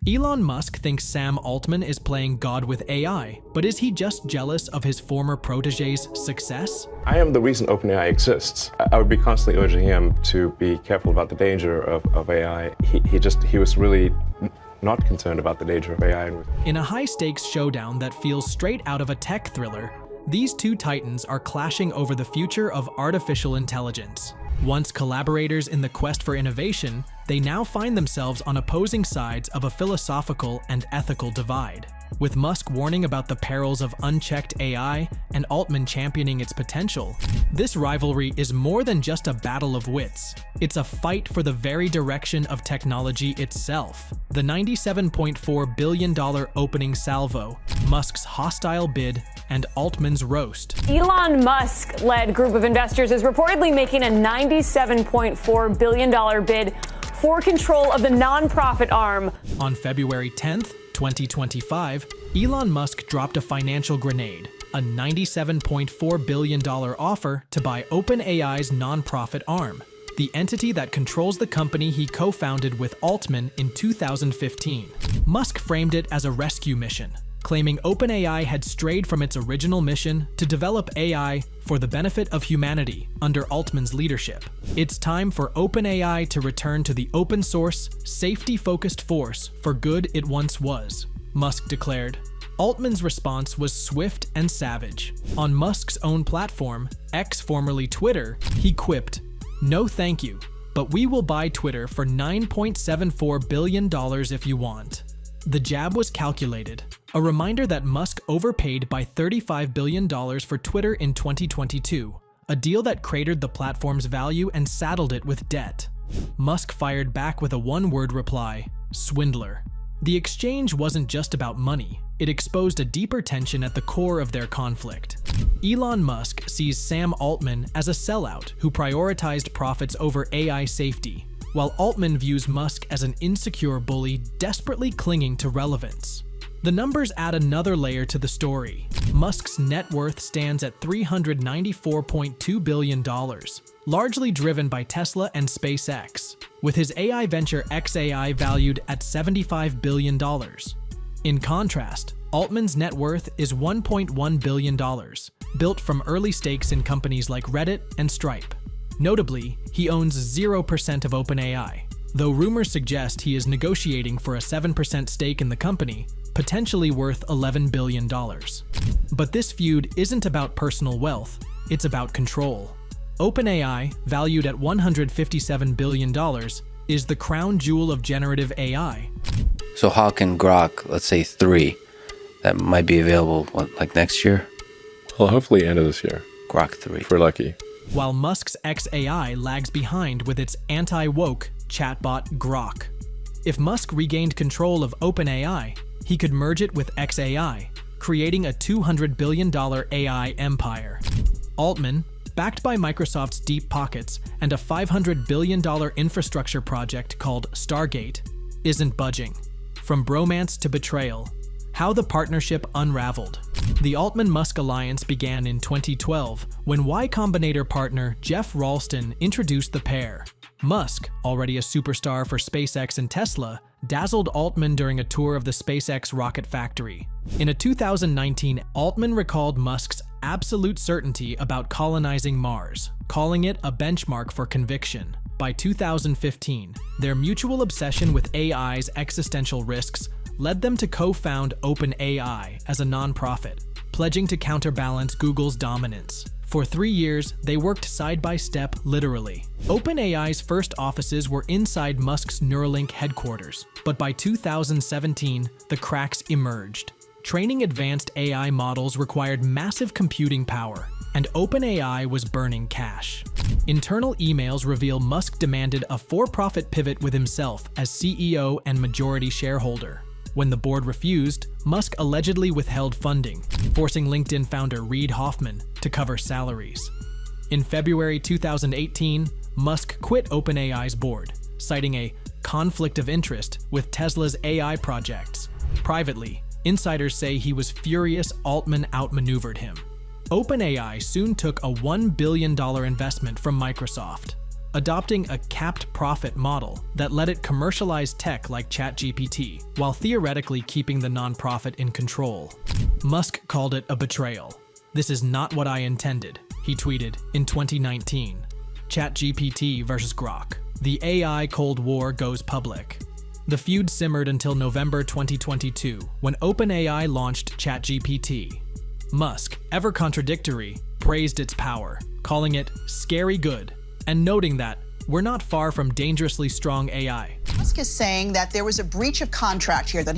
Elon Musk thinks Sam Altman is playing God with AI, but is he just jealous of his former protege's success? I am the reason OpenAI exists. I would be constantly urging him to be careful about the danger of AI. He was really not concerned about the danger of AI. In a high-stakes showdown that feels straight out of a tech thriller, these two titans are clashing over the future of artificial intelligence. Once collaborators in the quest for innovation, they now find themselves on opposing sides of a philosophical and ethical divide. With Musk warning about the perils of unchecked AI and Altman championing its potential, this rivalry is more than just a battle of wits. It's a fight for the very direction of technology itself. The $97.4 billion opening salvo, Musk's hostile bid, and Altman's roast. Elon Musk-led group of investors is reportedly making a $97.4 billion bid for control of the nonprofit arm. On February 10th, 2025, Elon Musk dropped a financial grenade, a $97.4 billion offer to buy OpenAI's nonprofit arm, the entity that controls the company he co-founded with Altman in 2015. Musk framed it as a rescue mission, claiming OpenAI had strayed from its original mission to develop AI for the benefit of humanity under Altman's leadership. It's time for OpenAI to return to the open-source, safety-focused force for good it once was, Musk declared. Altman's response was swift and savage. On Musk's own platform, X, formerly Twitter, he quipped, "No thank you, but we will buy Twitter for $9.74 billion if you want." The jab was calculated, a reminder that Musk overpaid by $35 billion for Twitter in 2022, a deal that cratered the platform's value and saddled it with debt. Musk fired back with a one-word reply: swindler. The exchange wasn't just about money, it exposed a deeper tension at the core of their conflict. Elon Musk sees Sam Altman as a sellout who prioritized profits over AI safety, while Altman views Musk as an insecure bully desperately clinging to relevance. The numbers add another layer to the story. Musk's net worth stands at $394.2 billion, largely driven by Tesla and SpaceX, with his AI venture xAI valued at $75 billion. In contrast, Altman's net worth is $1.1 billion, built from early stakes in companies like Reddit and Stripe. Notably, he owns 0% of OpenAI, though rumors suggest he is negotiating for a 7% stake in the company, potentially worth $11 billion. But this feud isn't about personal wealth, it's about control. OpenAI, valued at $157 billion, is the crown jewel of generative AI. So how can Grok, let's say 3, that might be available, like next year? Well, hopefully end of this year. Grok 3. If we're lucky. While Musk's xAI lags behind with its anti-woke chatbot Grok. If Musk regained control of OpenAI, he could merge it with xAI, creating a $200 billion AI empire. Altman, backed by Microsoft's deep pockets and a $500 billion infrastructure project called Stargate, isn't budging. From bromance to betrayal, how the partnership unraveled. The Altman-Musk alliance began in 2012 when Y Combinator partner Jeff Ralston introduced the pair. Musk, already a superstar for SpaceX and Tesla, dazzled Altman during a tour of the SpaceX rocket factory. In a 2019, Altman recalled Musk's absolute certainty about colonizing Mars, calling it a benchmark for conviction. By 2015, their mutual obsession with AI's existential risks led them to co-found OpenAI as a nonprofit, pledging to counterbalance Google's dominance. For 3 years, they worked side by step, literally. OpenAI's first offices were inside Musk's Neuralink headquarters, but by 2017, the cracks emerged. Training advanced AI models required massive computing power, and OpenAI was burning cash. Internal emails reveal Musk demanded a for-profit pivot with himself as CEO and majority shareholder. When the board refused, Musk allegedly withheld funding, forcing LinkedIn founder Reid Hoffman to cover salaries. In February 2018, Musk quit OpenAI's board, citing a conflict of interest with Tesla's AI projects. Privately, insiders say he was furious Altman outmaneuvered him. OpenAI soon took a $1 billion investment from Microsoft. adopting a capped profit model that let it commercialize tech like ChatGPT, while theoretically keeping the nonprofit in control. Musk called it a betrayal. "This is not what I intended," he tweeted in 2019. ChatGPT versus Grok. The AI Cold War goes public. The feud simmered until November 2022, when OpenAI launched ChatGPT. Musk, ever contradictory, praised its power, calling it scary good, and noting that we're not far from dangerously strong AI. Musk is saying that there was a breach of contract here, that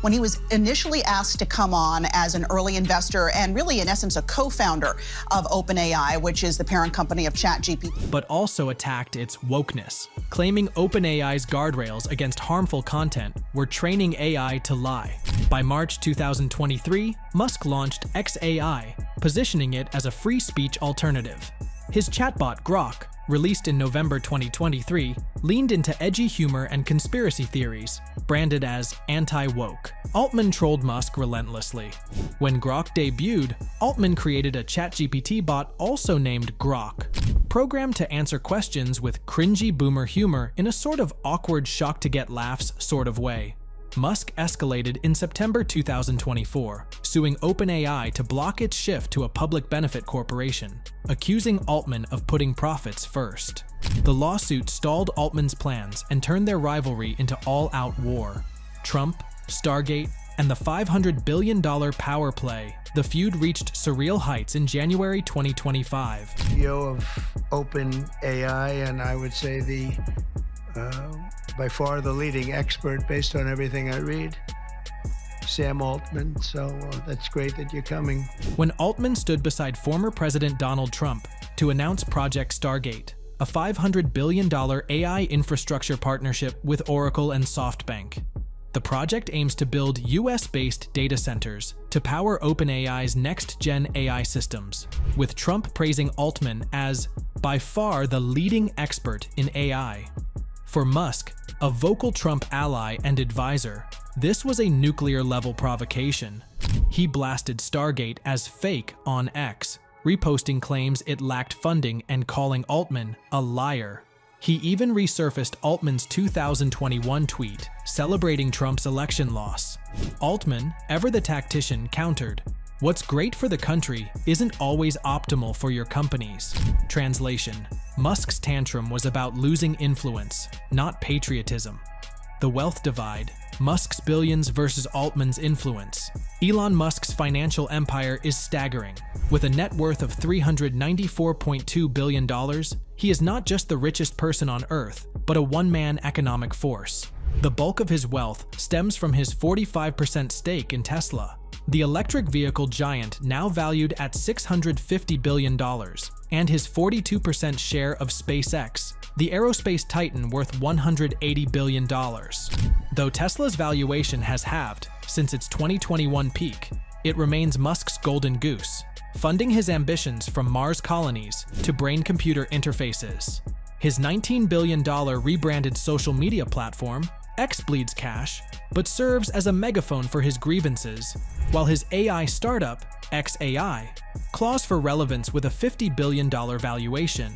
when he was initially asked to come on as an early investor and really, in essence, a co-founder of OpenAI, which is the parent company of ChatGPT. But also attacked its wokeness, claiming OpenAI's guardrails against harmful content were training AI to lie. By March 2023, Musk launched xAI, positioning it as a free speech alternative. His chatbot Grok, released in November 2023, leaned into edgy humor and conspiracy theories, branded as anti-woke. Altman trolled Musk relentlessly. When Grok debuted, Altman created a ChatGPT bot also named Grok, programmed to answer questions with cringy boomer humor in a sort of awkward shock-to-get-laughs sort of way. Musk escalated in September 2024, suing OpenAI to block its shift to a public benefit corporation, accusing Altman of putting profits first. The lawsuit stalled Altman's plans and turned their rivalry into all-out war. Trump, Stargate, and the $500 billion power play, the feud reached surreal heights in January 2025. CEO of OpenAI, and I would say by far the leading expert based on everything I read, Sam Altman. So that's great that you're coming. When Altman stood beside former President Donald Trump to announce Project Stargate, a $500 billion AI infrastructure partnership with Oracle and SoftBank. The project aims to build US-based data centers to power OpenAI's next-gen AI systems, with Trump praising Altman as by far the leading expert in AI. For Musk, a vocal Trump ally and advisor, this was a nuclear-level provocation. He blasted Stargate as fake on X, reposting claims it lacked funding and calling Altman a liar. He even resurfaced Altman's 2021 tweet, celebrating Trump's election loss. Altman, ever the tactician, countered, "What's great for the country isn't always optimal for your companies." Translation: Musk's tantrum was about losing influence, not patriotism. The wealth divide, Musk's billions versus Altman's influence. Elon Musk's financial empire is staggering. With a net worth of $394.2 billion, he is not just the richest person on Earth, but a one-man economic force. The bulk of his wealth stems from his 45% stake in Tesla, the electric vehicle giant now valued at $650 billion, and his 42% share of SpaceX, the aerospace titan worth $180 billion. Though Tesla's valuation has halved since its 2021 peak, it remains Musk's golden goose, funding his ambitions from Mars colonies to brain-computer interfaces. His $19 billion rebranded social media platform, X, bleeds cash, but serves as a megaphone for his grievances, while his AI startup, xAI, claws for relevance with a $50 billion valuation.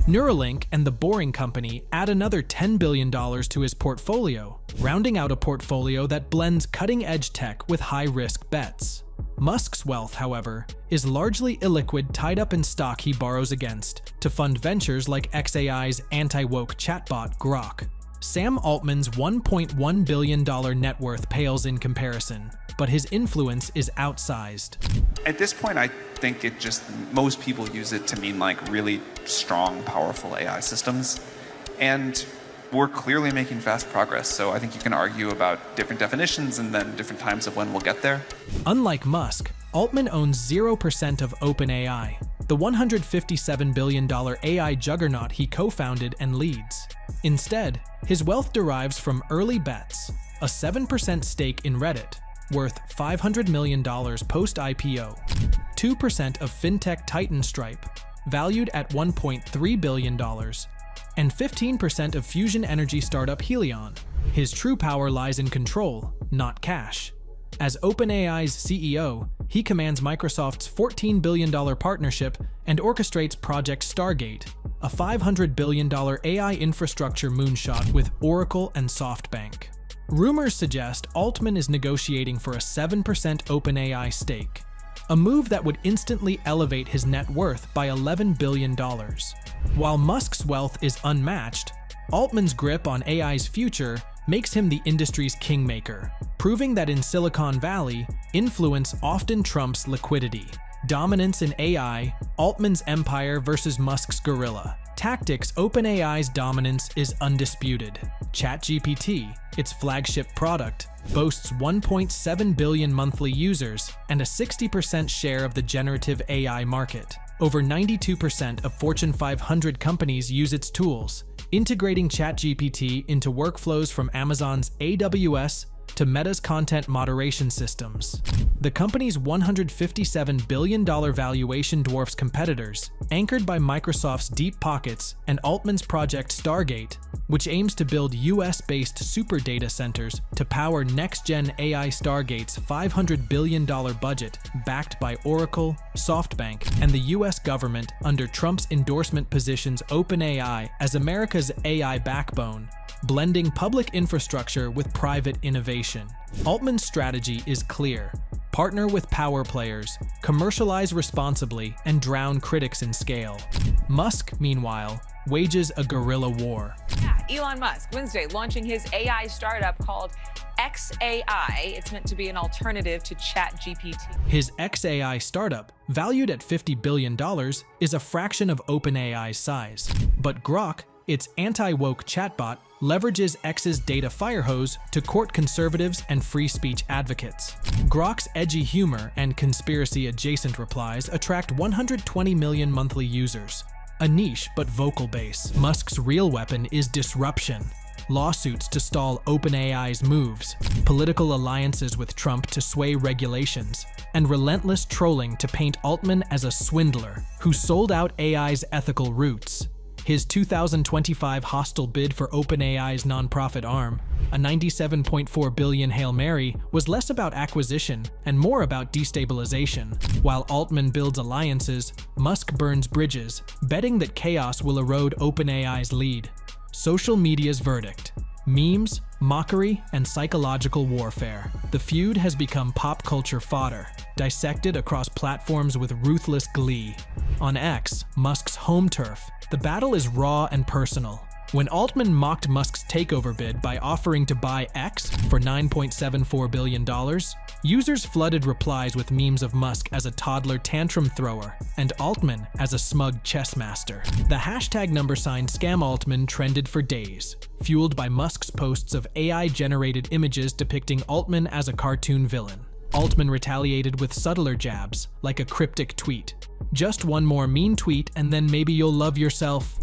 Neuralink and The Boring Company add another $10 billion to his portfolio, rounding out a portfolio that blends cutting-edge tech with high-risk bets. Musk's wealth, however, is largely illiquid, tied up in stock he borrows against to fund ventures like xAI's anti-woke chatbot Grok. Sam Altman's $1.1 billion net worth pales in comparison, but his influence is outsized. At this point, I think most people use it to mean like really strong, powerful AI systems. And we're clearly making fast progress, so I think you can argue about different definitions and then different times of when we'll get there. Unlike Musk, Altman owns 0% of OpenAI, the $157 billion AI juggernaut he co-founded and leads. Instead, his wealth derives from early bets, a 7% stake in Reddit, worth $500 million post-IPO, 2% of fintech titan Stripe, valued at $1.3 billion, and 15% of fusion energy startup Helion. His true power lies in control, not cash. As OpenAI's CEO, He commands Microsoft's $14 billion partnership and orchestrates Project Stargate, a $500 billion AI infrastructure moonshot with Oracle and SoftBank. Rumors suggest Altman is negotiating for a 7% OpenAI stake, a move that would instantly elevate his net worth by $11 billion. While Musk's wealth is unmatched, Altman's grip on AI's future makes him the industry's kingmaker, proving that in Silicon Valley, influence often trumps liquidity. Dominance in AI, Altman's empire versus Musk's gorilla. Tactics, OpenAI's dominance is undisputed. ChatGPT, its flagship product, boasts 1.7 billion monthly users and a 60% share of the generative AI market. Over 92% of Fortune 500 companies use its tools, integrating ChatGPT into workflows from Amazon's AWS to Meta's content moderation systems. The company's $157 billion valuation dwarfs competitors, anchored by Microsoft's deep pockets and Altman's Project Stargate, which aims to build US-based super data centers to power next-gen AI. Stargate's $500 billion budget, backed by Oracle, SoftBank, and the US government under Trump's endorsement, positions OpenAI as America's AI backbone, blending public infrastructure with private innovation. Altman's strategy is clear: partner with power players, commercialize responsibly, and drown critics in scale. Musk, meanwhile, wages a guerrilla war. Elon Musk, Wednesday, launching his AI startup called xAI. It's meant to be an alternative to ChatGPT. His xAI startup, valued at $50 billion, is a fraction of OpenAI's size. But Grok, its anti-woke chatbot, leverages X's data firehose to court conservatives and free speech advocates. Grok's edgy humor and conspiracy-adjacent replies attract 120 million monthly users, a niche but vocal base. Musk's real weapon is disruption. Lawsuits to stall OpenAI's moves, political alliances with Trump to sway regulations, and relentless trolling to paint Altman as a swindler who sold out AI's ethical roots. His 2025 hostile bid for OpenAI's nonprofit arm, a $97.4 billion Hail Mary, was less about acquisition and more about destabilization. While Altman builds alliances, Musk burns bridges, betting that chaos will erode OpenAI's lead. Social media's verdict: memes, mockery, and psychological warfare. The feud has become pop culture fodder, dissected across platforms with ruthless glee. On X, Musk's home turf, the battle is raw and personal. When Altman mocked Musk's takeover bid by offering to buy X for $9.74 billion, users flooded replies with memes of Musk as a toddler tantrum thrower and Altman as a smug chess master. The hashtag #ScamAltman trended for days, fueled by Musk's posts of AI-generated images depicting Altman as a cartoon villain. Altman retaliated with subtler jabs, like a cryptic tweet. "Just one more mean tweet and then maybe you'll love yourself."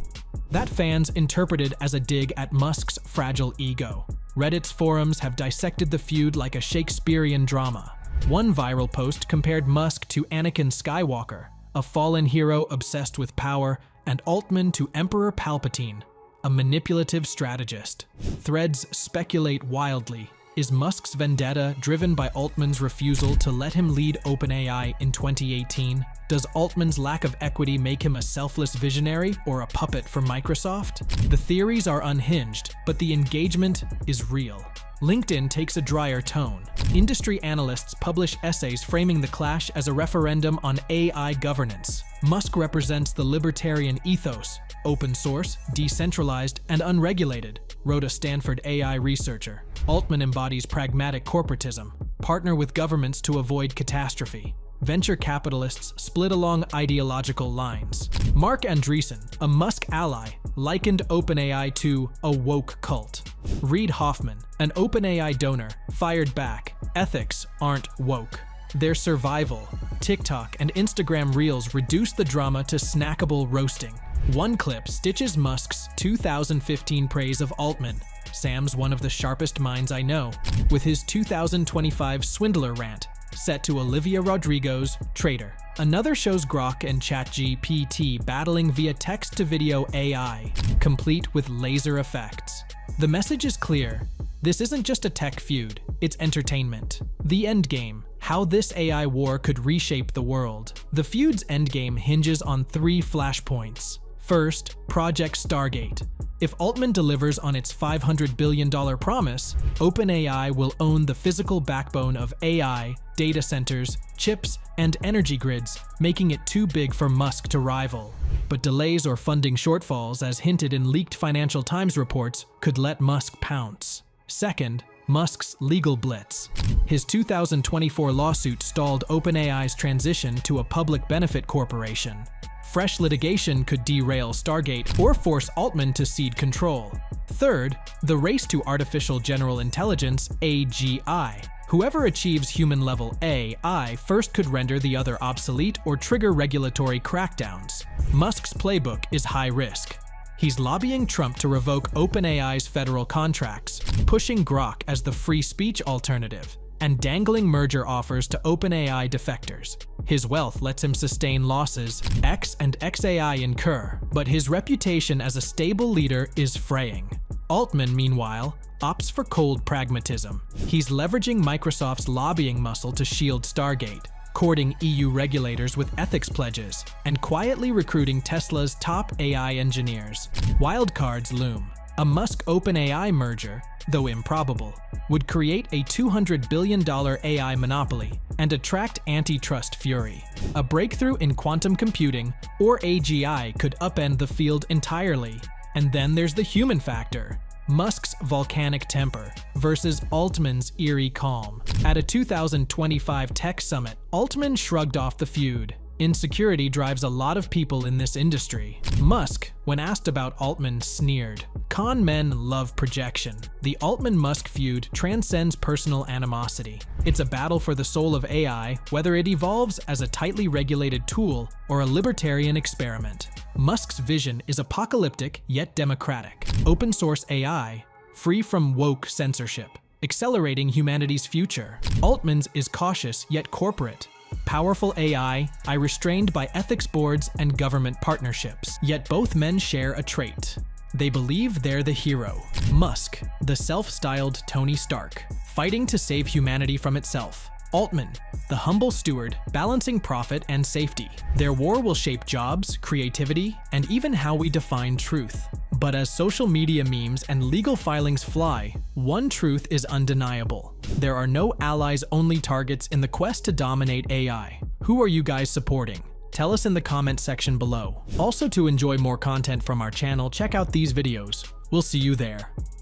That fans interpreted as a dig at Musk's fragile ego. Reddit's forums have dissected the feud like a Shakespearean drama. One viral post compared Musk to Anakin Skywalker, a fallen hero obsessed with power, and Altman to Emperor Palpatine, a manipulative strategist. Threads speculate wildly. Is Musk's vendetta driven by Altman's refusal to let him lead OpenAI in 2018? Does Altman's lack of equity make him a selfless visionary or a puppet for Microsoft? The theories are unhinged, but the engagement is real. LinkedIn takes a drier tone. Industry analysts publish essays framing the clash as a referendum on AI governance. Musk represents the libertarian ethos, open source, decentralized, and unregulated, wrote a Stanford AI researcher. Altman embodies pragmatic corporatism, partner with governments to avoid catastrophe. Venture capitalists split along ideological lines. Mark Andreessen, a Musk ally, likened OpenAI to a woke cult. Reid Hoffman, an OpenAI donor, fired back. Ethics aren't woke. Their survival. TikTok and Instagram Reels reduce the drama to snackable roasting. One clip stitches Musk's 2015 praise of Altman. "Sam's one of the sharpest minds I know," with his 2025 swindler rant, set to Olivia Rodrigo's Traitor. Another shows Grok and ChatGPT battling via text-to-video AI, complete with laser effects. The message is clear. This isn't just a tech feud, it's entertainment. The endgame: how this AI war could reshape the world. The feud's endgame hinges on 3 flashpoints. First, Project Stargate. If Altman delivers on its $500 billion promise, OpenAI will own the physical backbone of AI, data centers, chips, and energy grids, making it too big for Musk to rival. But delays or funding shortfalls, as hinted in leaked Financial Times reports, could let Musk pounce. Second, Musk's legal blitz. His 2024 lawsuit stalled OpenAI's transition to a public benefit corporation. Fresh litigation could derail Stargate or force Altman to cede control. Third, the race to artificial general intelligence, AGI. Whoever achieves human-level AI first could render the other obsolete or trigger regulatory crackdowns. Musk's playbook is high risk. He's lobbying Trump to revoke OpenAI's federal contracts, pushing Grok as the free speech alternative, and dangling merger offers to OpenAI defectors. His wealth lets him sustain losses X and xAI incur, but his reputation as a stable leader is fraying. Altman, meanwhile, opts for cold pragmatism. He's leveraging Microsoft's lobbying muscle to shield Stargate, courting EU regulators with ethics pledges, and quietly recruiting Tesla's top AI engineers. Wildcards loom. A Musk-OpenAI merger, though improbable, would create a $200 billion AI monopoly and attract antitrust fury. A breakthrough in quantum computing, or AGI, could upend the field entirely. And then there's the human factor. Musk's volcanic temper versus Altman's eerie calm. At a 2025 tech summit, Altman shrugged off the feud. Insecurity drives a lot of people in this industry. Musk, when asked about Altman, sneered. Con men love projection. The Altman-Musk feud transcends personal animosity. It's a battle for the soul of AI, whether it evolves as a tightly regulated tool or a libertarian experiment. Musk's vision is apocalyptic yet democratic. Open source AI, free from woke censorship, accelerating humanity's future. Altman's is cautious yet corporate. Powerful AI, restrained by ethics boards and government partnerships. Yet both men share a trait. They believe they're the hero. Musk, the self-styled Tony Stark, fighting to save humanity from itself. Altman, the humble steward, balancing profit and safety. Their war will shape jobs, creativity, and even how we define truth. But as social media memes and legal filings fly, one truth is undeniable. There are no allies, only targets in the quest to dominate AI. Who are you guys supporting? Tell us in the comment section below. Also, to enjoy more content from our channel, check out these videos. We'll see you there.